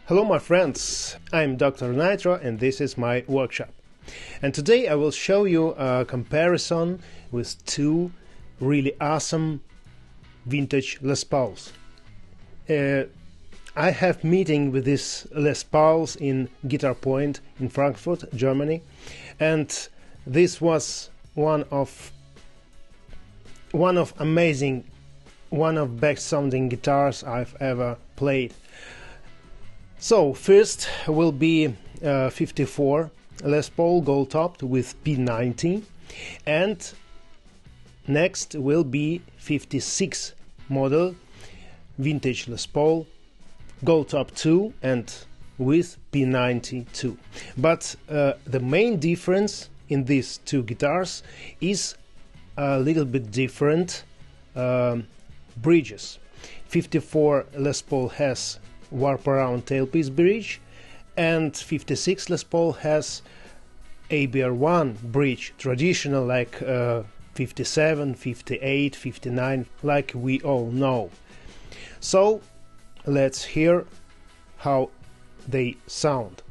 Hello my friends, I'm Dr. Nitro and this is my workshop. And today I will show you a comparison with two really awesome vintage Les Pauls. I have meeting with these Les Pauls in Guitarpoint in Frankfurt, Germany, and this was one of best sounding guitars I've ever played. So first will be 54 Les Paul Goldtops with P90, and next will be 56 model vintage Les Paul Goldtop 2 and with P90 too. But the main difference in these two guitars is a little bit different bridges. 54 Les Paul has warp around tailpiece bridge, and 56 Les Paul has ABR1 bridge, traditional like 57, 58, 59, like we all know. So let's hear how they sound.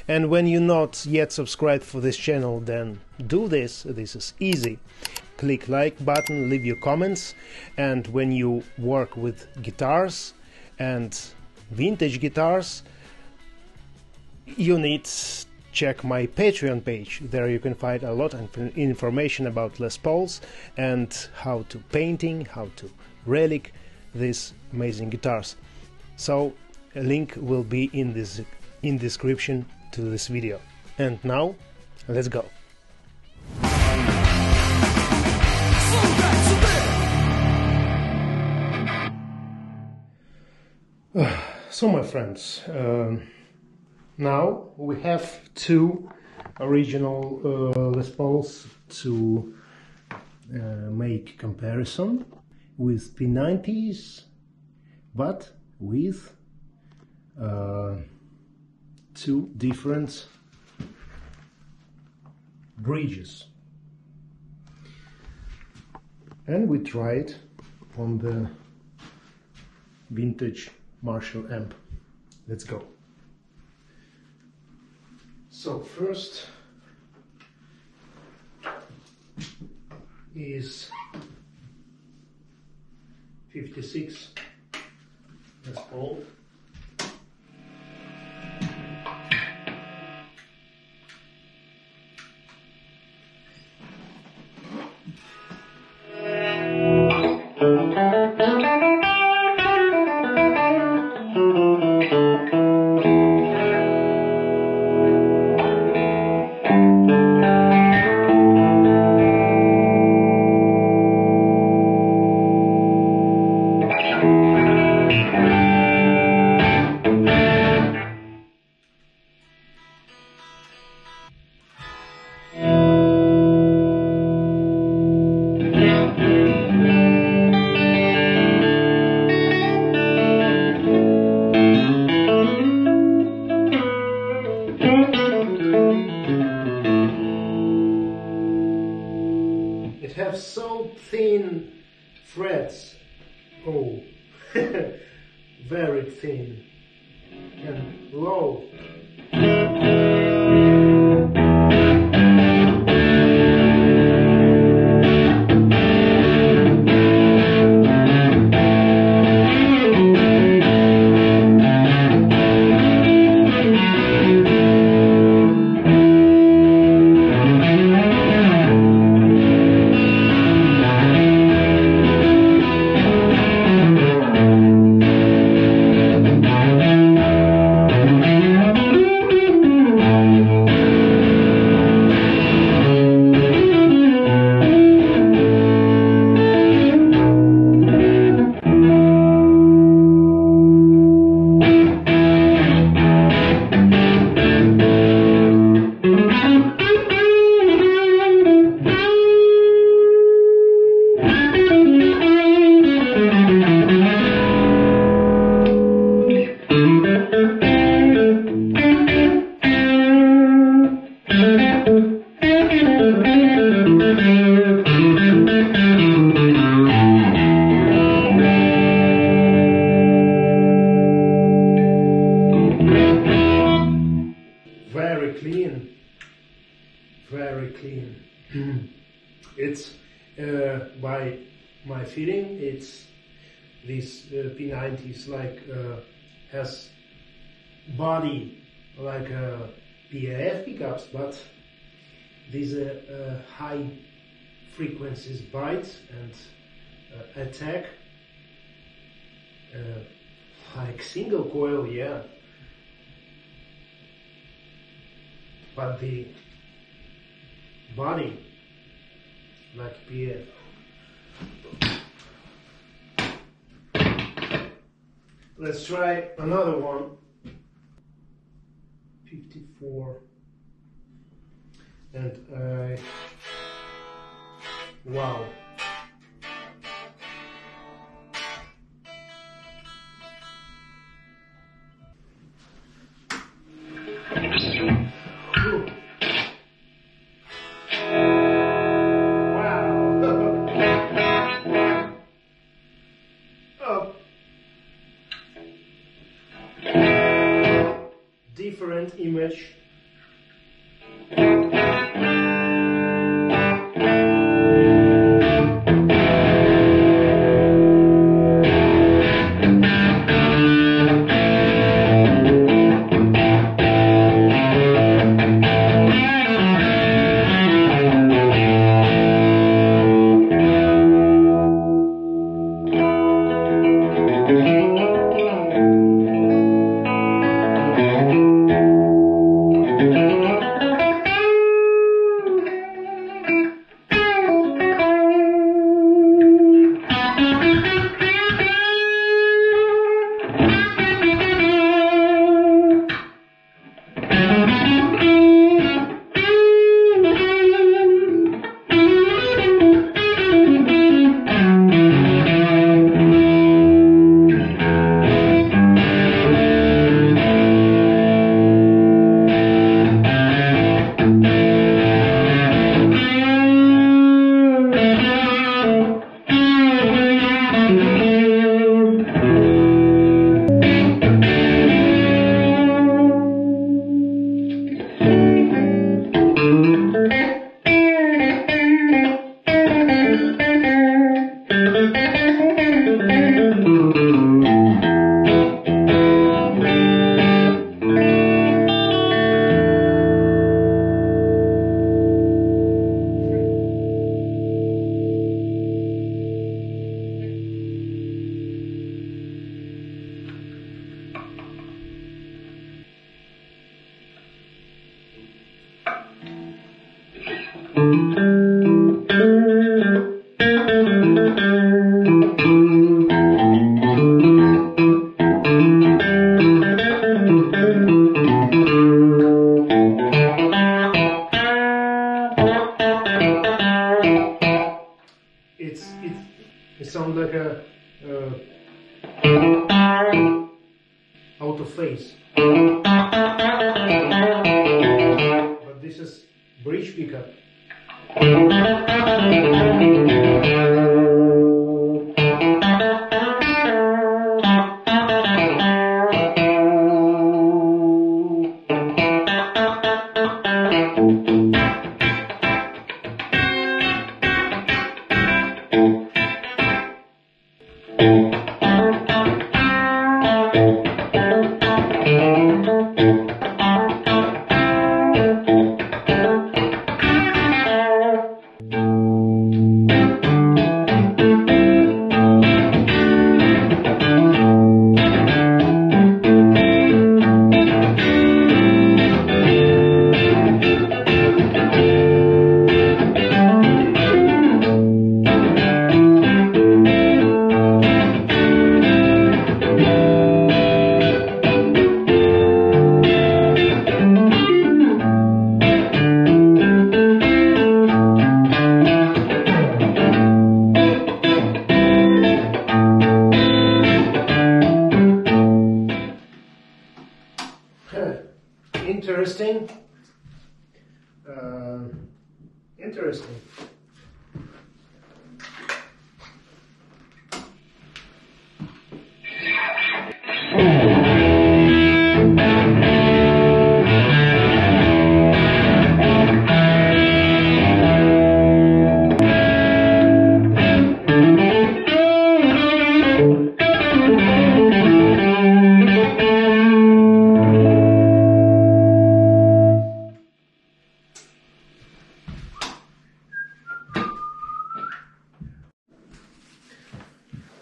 And when you're not yet subscribed for this channel, then do this. This is easy. Click like button, leave your comments, and when you work with guitars and vintage guitars, you need to check my Patreon page. There you can find a lot of information about Les Pauls and how to painting, how to relic these amazing guitars. So a link will be in description to this video. And now let's go. So my friends, now we have two original Les Pauls to make comparison with P90s, but with two different bridges. And we tried on the vintage Marshall amp. Let's go. So first is 56 Les Paul. It has so thin frets, oh, very thin and low. clean, very clean. It's by my feeling, it's this P90 is like has body like PAF pickups, but these high frequencies bite and attack like single coil, yeah. But the body like PAF. Let's try another one. 54. And wow. Different image. It sounds like a out of phase, but this is bridge pickup. Interesting. Interesting.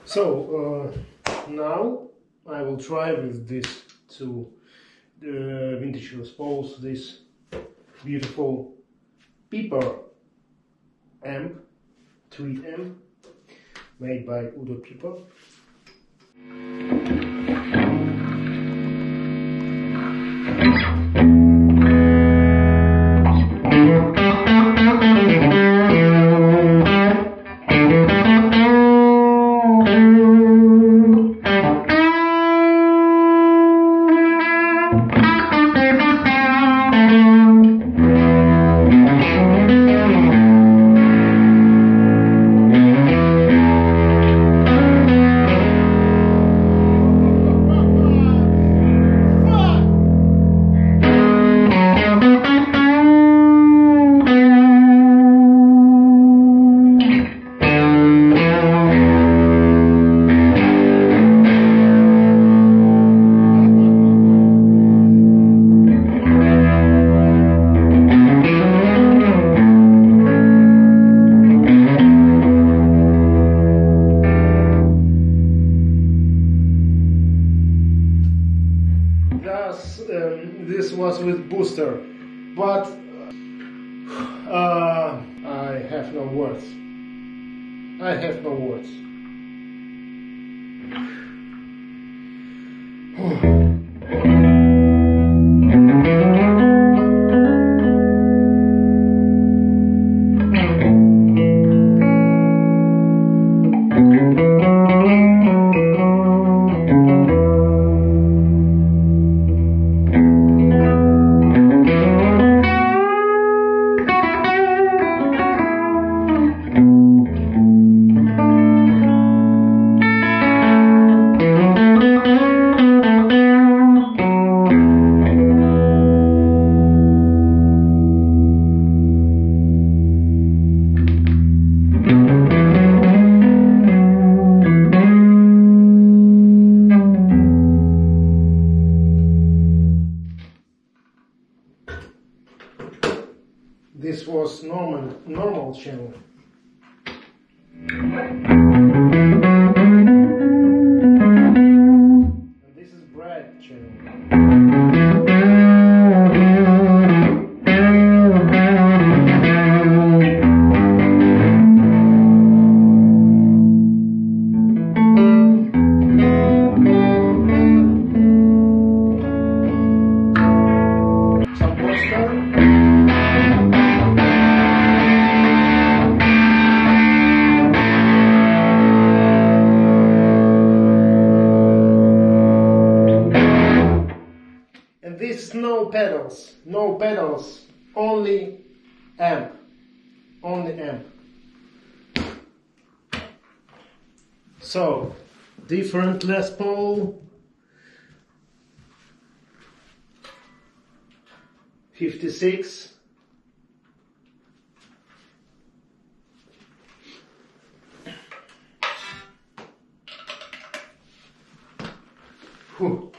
So now I will try with these two vintage Les Pauls this beautiful Pipper amp, tweed amp, made by Pipper. This was with booster, but I have no words. I have no words. This was normal channel. And this is bright channel. This no pedals, only amp, So, different Les Paul, 56, Whew.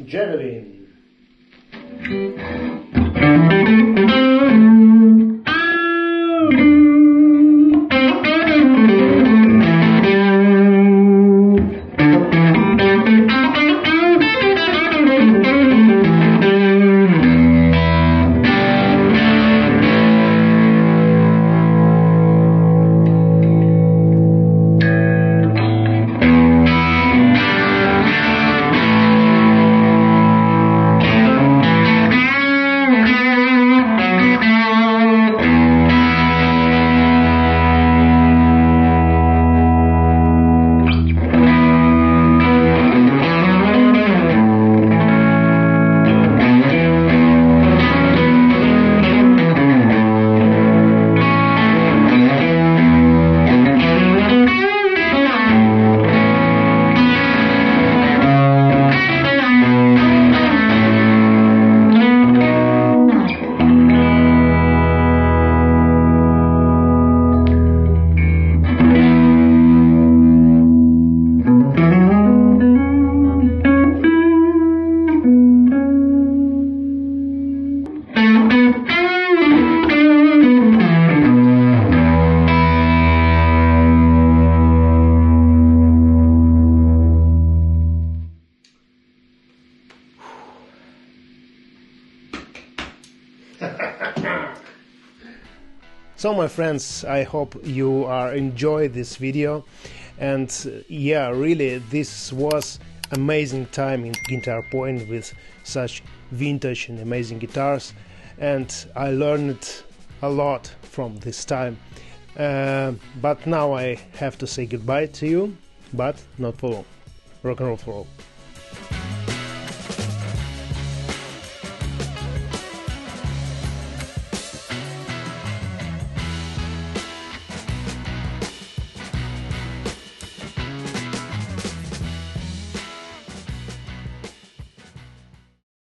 Javelin. So my friends, I hope you are enjoy this video, and yeah, really this was amazing time in Guitarpoint with such vintage and amazing guitars, and I learned a lot from this time, but now I have to say goodbye to you, but not for long. Rock and roll for all.